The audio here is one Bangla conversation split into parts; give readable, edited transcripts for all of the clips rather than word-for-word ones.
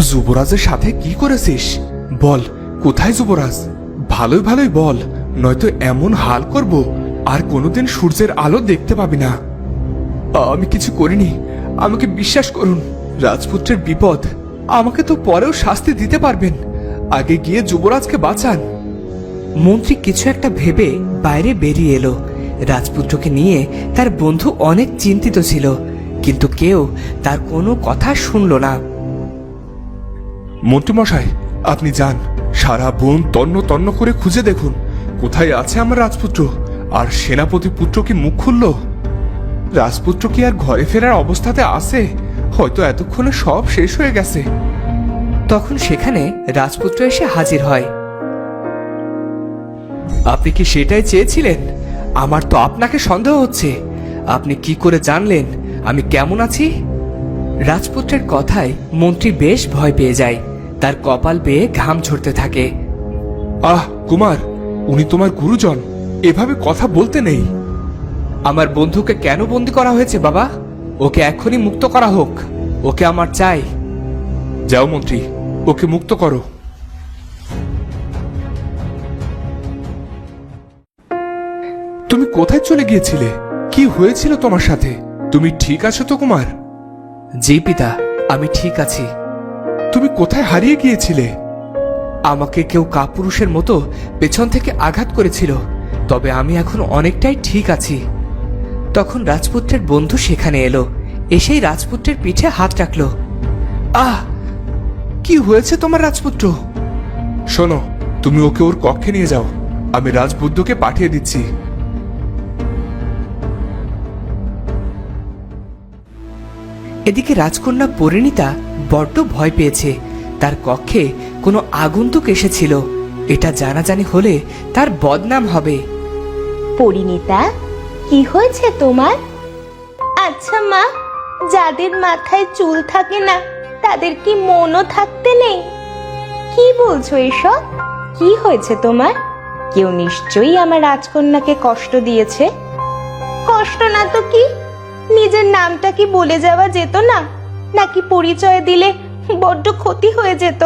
যুবরাজের সাথে কি করেছিস? বল, কোথায় যুবরাজ? ভালোই ভালোই বল, নয়তো এমন হাল করব আর কোনোদিন সূর্যের আলো দেখতে পাবি না। আমি কিছু করিনি, আমাকে বিশ্বাস করুন। রাজপুত্রের বিপদ, আমাকে তো পরেও শাস্তি দিতে পারবেন। আগে গিয়ে যুবরাজকে বাঁচান। মন্ত্রী কিছু একটা ভেবে বাইরে বেরিয়ে এলো। রাজপুত্রকে নিয়ে তার বন্ধু অনেক চিন্তিত ছিল, কিন্তু কেউ তার কোনো কথা শুনল না। মন্ত্রীমশাই, আপনি যান, সারা বন তন্ন তন্ন করে খুঁজে দেখুন কোথায় আছে আমার রাজপুত্র। আর সেনাপতি পুত্র কি মুখ খুলল? রাজপুত্র কি আর ঘরে ফেরার অবস্থাতে আছে? হয়তো এতক্ষণে সব শেষ হয়ে গেছে। তখন সেখানে রাজপুত্র এসে হাজির হয়। আপনি কি সেটাই চেয়েছিলেন? আমার তো আপনাকে সন্দেহ হচ্ছে। আপনি কি করে জানলেন আমি কেমন আছি? রাজপুত্রের কথায় মন্ত্রী বেশ ভয় পেয়ে যায়। তার কপাল বেয়ে ঘাম ঝরতে থাকে। আহ কুমার, উনি তোমার গুরুজন, এভাবে কথা বলতে নেই। আমার বন্ধুকে কেন বন্দী করা হয়েছে বাবা? ওকে এখনই মুক্ত করা হোক, ওকে আমার চাই। যাও মন্ত্রী, ওকে মুক্ত করো। তুমি কোথায় চলে গিয়েছিলে? কি হয়েছিল তোমার সাথে? তুমি ঠিক আছো তো কুমার? জি পিতা, আমি ঠিক আছি। তুমি কোথায় হারিয়ে গিয়েছিলে? আমাকে কেউ কাপুরুষের মতো পেছন থেকে আঘাত করেছিল, তবে আমি এখন অনেকটাই ঠিক আছি। তখন রাজপুত্রের বন্ধু সেখানে এলো, এসেই রাজপুত্রের পিঠে হাত রাখলো। আহ, কি হয়েছে তোমার রাজপুত্র? শোনো, তুমি ওকে ওর কক্ষে নিয়ে যাও, আমি রাজবুদ্ধকে পাঠিয়ে দিচ্ছি। এদিকে রাজকন্যা পরিণীতা বড্ড ভয় পেয়েছে। তার কক্ষে কোনো আগন্তুক এসেছিল, এটা জানাজানি হলে তার বদনাম হবে। পরিণীতা, কি হয়েছে তোমার? আচ্ছা মা, যাদের মাথায় চুল থাকে না তাদের কি মনও থাকতে নেই? কি বলছো এসব? কি হয়েছে তোমার? কেউ নিশ্চয়ই আমার রাজকন্যাকে কষ্ট দিয়েছে। কষ্ট না তো কি? নিজের নামটা কি বলে যাওয়া যেত না? নাকি পরিচয় দিলে বড্ড ক্ষতি হয়ে যেত?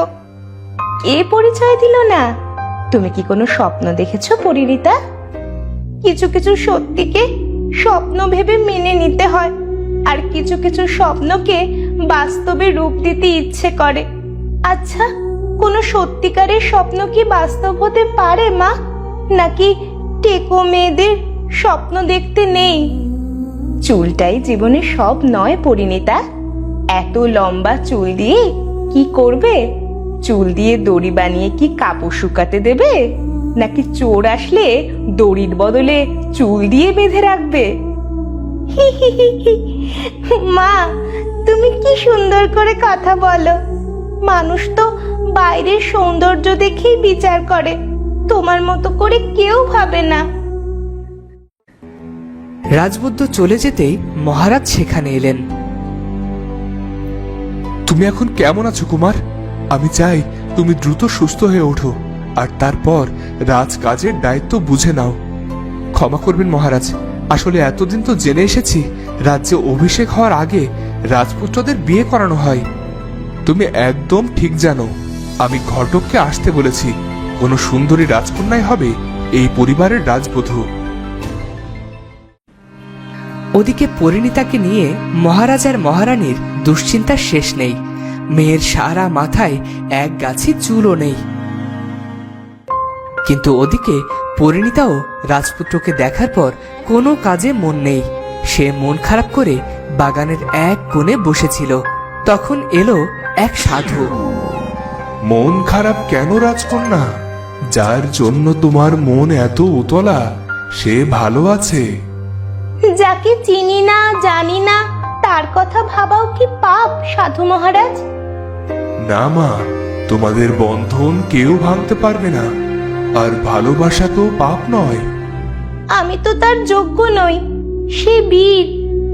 কে পরিচয় দিল না? তুমি কি কোনো স্বপ্ন দেখেছো পরিণীতা? কিছু কিছু সত্যিকে স্বপ্ন ভেবে মেনে নিতে হয়, আর কিছু কিছু স্বপ্নকে বাস্তবে রূপ দিতে ইচ্ছে করে। আচ্ছা, কোনো সত্যিকারের স্বপ্ন কি বাস্তব হতে পারে মা? নাকি টেকো মেয়েদের স্বপ্ন দেখতে নেই? চুলটাই জীবনে সব নয় পরিণীতা। এত লম্বা চুল দিয়ে কি করবে? চুল দিয়ে দড়ি বানিয়ে কি কাপড় শুকাতে দেবে? নাকি চোর আসলে দড়ির বদলে চুল দিয়ে বেঁধে রাখবে? মা, তুমি কি সুন্দর করে কথা বলো। মানুষ তো বাইরের সৌন্দর্য দেখেই বিচার করে, তোমার মতো করে কেউ ভাবে না। রাজবুদ্ধ চলে যেতেই মহারাজ সেখানে এলেন। তুমি এখন কেমন আছো কুমার? আমি চাই তুমি দ্রুত সুস্থ হয়ে ওঠো, আর তারপর রাজকাজের দায়িত্ব বুঝে নাও। ক্ষমা করবেন মহারাজ, আসলে এতদিন তো জেনে এসেছি রাজ্যে অভিষেক হওয়ার আগে রাজপুত্রদের বিয়ে করানো হয়। তুমি একদম ঠিক জানো, আমি ঘটককে আসতে বলেছি। কোনো সুন্দরী রাজকন্যাই হবে এই পরিবারের রাজবধূ। ওদিকে পরিণীতাকে নিয়ে মহারাজ আর মহারানীর দুশ্চিন্তার শেষ নেই। মেয়ের সারা মাথায় এক গাছি চুলও নেই। কিন্তু ওদিকে পরিণীতাও রাজপুত্রকে দেখার পর কোনো কাজে মন নেই। সে মন খারাপ করে বাগানের এক কোণে বসেছিল। তখন এলো এক সাধু। মন খারাপ কেন রাজকন্যা? যার জন্য তোমার মন এত উতলা সে ভালো আছে। যাকে চিনি না জানি না তার কথা ভাবাও কি পাপ সাধু মহারাজ? না মা, তোমাদের বন্ধন কেউ ভাঙতে পারবে না, আর ভালোবাসা তো পাপ নয়। আমি তো তার যোগ্য নই। সে বীর,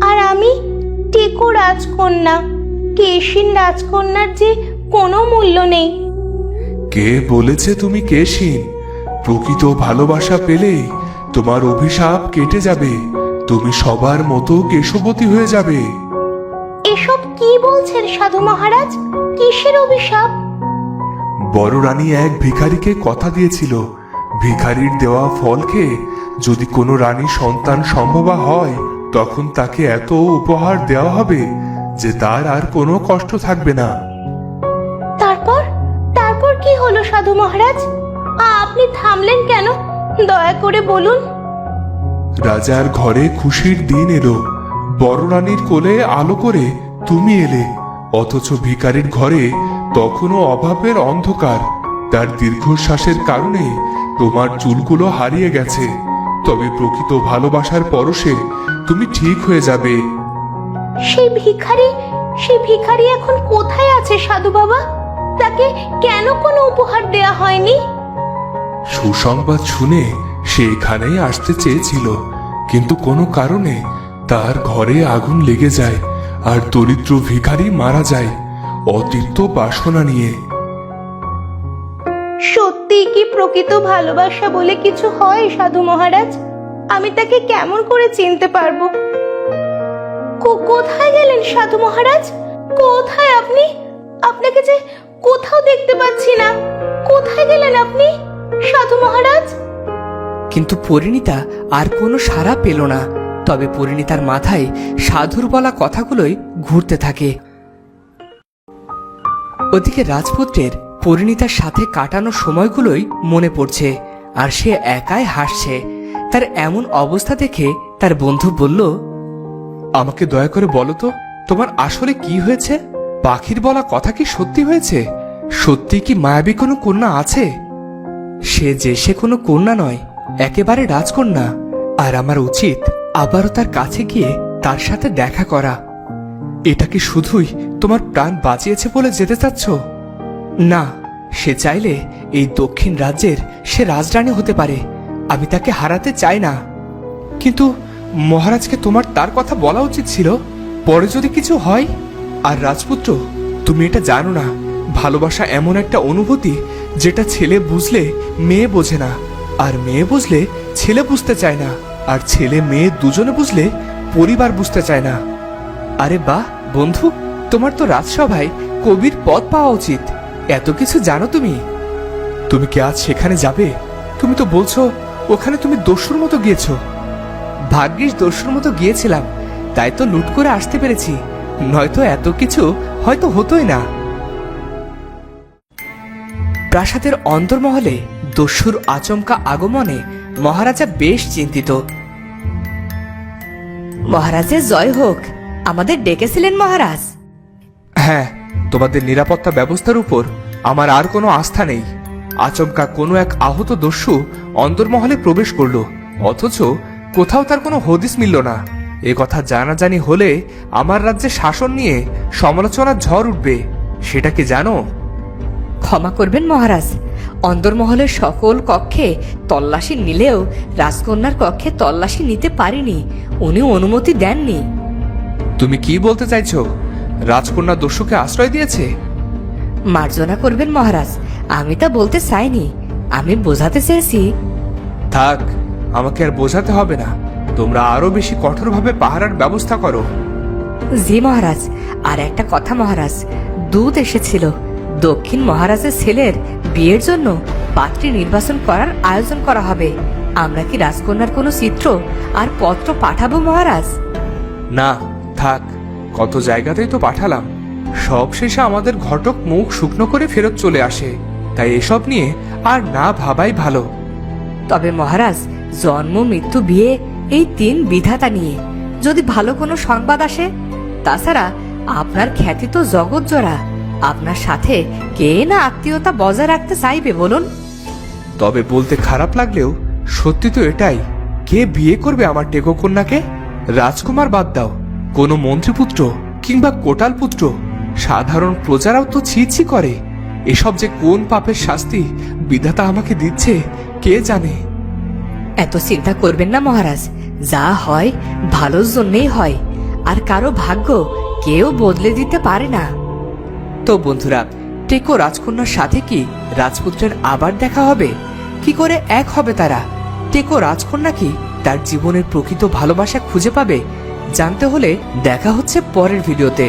আর আমি টেকো রাজকন্যা। কেশিন রাজকন্যার যে কোনো মূল্য নেই। কে বলেছে তুমি কেশিন? প্রকৃত ভালোবাসা পেলে তোমার অভিশাপ কেটে যাবে, তুমি সবার মতো কেশবতী হয়ে যাবে। এসব কি বলছেন সাধু মহারাজ? কিসের অভিশাপ? বড় রানী এক ভিখারিকে কথা দিয়েছিল, ভিখারির দেওয়া ফল খেয়ে যদি কোনো রানী সন্তান সম্ভবা হয় তখন তাকে এত উপহার দেওয়া হবে যে তার আর কোনো কষ্ট থাকবে না। তারপর তারপর কি হলো সাধু মহারাজ? আপনি থামলেন কেন? দয়া করে বলুন। রাজার ঘরে খুশির দিন এলো, বড় রানীর কোলে আলো করে তুমি এলে, অথচ ভিখারির ঘরে তখনও অভাবের অন্ধকার। তার দীর্ঘশ্বাসের কারণে তোমার চুলগুলো হারিয়ে গেছে, তবে প্রকৃত ভালোবাসার পরশে তুমি ঠিক হয়ে যাবে। সেই ভিখারি এখন কোথায় আছে সাধু বাবা? তাকে কেন কোনো উপহার দেয়া হয়নি? সুসংবাদ শুনে সে এখানেই আসতে চেয়েছিল, কিন্তু কোনো কারণে তার ঘরে আগুন লেগে যায় আর দরিদ্র ভিখারি মারা যায় অতিরিক্ত বাসনা নিয়ে। সত্যি কি প্রকৃত ভালোবাসা বলে কিছু হয় সাধু মহারাজ? আমি তাকে কেমন করে চিনতে পারবো? কোথায় গেলেন সাধু মহারাজ? কোথায় আপনি? আপনাকে যে কোথাও দেখতে পাচ্ছি না। কোথায় গেলেন আপনি সাধু মহারাজ? কিন্তু পরিণীতা আর কোনো সাড়া পেল না। তবে পরিণীতার মাথায় সাধুর বলা কথাগুলোই ঘুরতে থাকে। ওদিকে রাজপুত্রের পরিণীতার সাথে কাটানো সময়গুলোই মনে পড়ছে, আর সে একাই হাসছে। তার এমন অবস্থা দেখে তার বন্ধু বলল, আমাকে দয়া করে বলো তো, তোমার আসলে কি হয়েছে? পাখির বলা কথা কি সত্যি হয়েছে? সত্যি কি মায়াবী কোনো কন্যা আছে? সে কোনো কন্যা নয়, একেবারে রাজকন্যা। আর আমার উচিত আবারও তার কাছে গিয়ে তার সাথে দেখা করা। এটা কি শুধুই তোমার প্রাণ বাঁচিয়েছে বলে যেতে চাচ্ছ? না, সে চাইলে এই দক্ষিণ রাজ্যের সে রাজরানী হতে পারে। আমি তাকে হারাতে চাই না। কিন্তু মহারাজকে তোমার তার কথা বলা উচিত ছিল, পরে যদি কিছু হয়। আর রাজপুত্র, তুমি এটা জানো না, ভালোবাসা এমন একটা অনুভূতি যেটা ছেলে বুঝলে মেয়ে বোঝে না, আর মেয়ে বুঝলে ছেলে বুঝতে চায় না, আর ছেলে মেয়ে দুজনে বুঝলে পরিবার বুঝতে চায় না। আরে বাহ বন্ধু, তোমার তো রাজসভায় কবির পদ পাওয়া উচিত। এত কিছু জানো তুমি? তুমি কি আজ সেখানে যাবে? তুমি তো বলছো ওখানে তুমি দস্যুর মতো গিয়েছো। ভাগ্যিস দস্যুর মতো গিয়েছিলাম, তাই তো লুট করে আসতে পেরেছি, নয়তো এত কিছু হয়তো হতোই না। প্রাসাদের অন্দরমহলে দস্যুর আচমকা আগমনে মহারাজা বেশ চিন্তিত। মহারাজের জয় হোক। আমাদের ডেকেছিলেন মহারাজ? হ্যাঁ, তোমাদের নিরাপত্তা ব্যবস্থার উপর আমার আর কোনো আস্থা নেই। আচমকা কোনো এক আহত দস্যু অন্দরমহলে প্রবেশ করলো, অথচ কোথাও তার কোনো হদিস মিলল না। এ কথা জানাজানি হলে আমার রাজ্যে শাসন নিয়ে সমালোচনার ঝড় উঠবে, সেটা কি জানো? ক্ষমা করবেন মহারাজ, অন্দরমহলের সকল কক্ষে তল্লাশি নিলেও রাজকন্যার কক্ষে তল্লাশি নিতে পারিনি। উনি অনুমতি দেননি। তুমি কি বলতে চাইছো? রাজকন্যা দস্যুকে আশ্রয় দিয়েছে? মার্জনা করবেন মহারাজ, আমি তা বলতে চাইনি। আমি বোঝাতে চেয়েছি। থাক, আমাকে আর বোঝাতে হবে না। তোমরা আরো বেশি কঠোরভাবে পাহারার ব্যবস্থা করো। জি মহারাজ। আর একটা কথা মহারাজ, দূত এসেছিল। দক্ষিণ মহারাজের ছেলের বিয়ের জন্য পাত্রী নির্বাচন করার আয়োজন করা হবে। আমরা কি রাজকন্যার কোনো চিত্র আর পত্র পাঠাবো মহারাজ? না, থাক, কত জায়গাতেই তো পাঠালাম। সব শেষে আমাদের ঘটক মুখ শুকনো করে ফেরত চলে আসে, তাই এসব নিয়ে আর না ভাবাই ভালো। তবে মহারাজ, জন্ম মৃত্যু বিয়ে এই তিন বিধাতা নিয়ে যদি ভালো কোনো সংবাদ আসে। তাছাড়া আপনার খ্যাতি তো জগৎ জোড়া। আপনার সাথে কে না আত্মীয়তা বজায় রাখতে চাইবে বলুন? তবে বলতে খারাপ লাগলেও সত্যি তো এটাই। কে বিয়ে করবে আমার টেকো কন্যাকে? রাজকুমার বাদ দাও, কোনো মন্ত্রীপুত্র কিংবা কোটাল পুত্র, সাধারণ প্রজারাও তো ছি করে। এসব যে কোন পাপের শাস্তি বিধাতা আমাকে দিচ্ছে কে জানে। এত চিন্তা করবেন না মহারাজ, যা হয় ভালোর জন্যই হয়, আর কারো ভাগ্য কেউ বদলে দিতে পারে না। তো বন্ধুরা, টেকো রাজকন্যার সাথে কি রাজপুত্রের আবার দেখা হবে? কি করে এক হবে তারা? টেকো রাজকন্যা কি তার জীবনের প্রকৃত ভালোবাসা খুঁজে পাবে? জানতে হলে দেখা হচ্ছে পরের ভিডিওতে।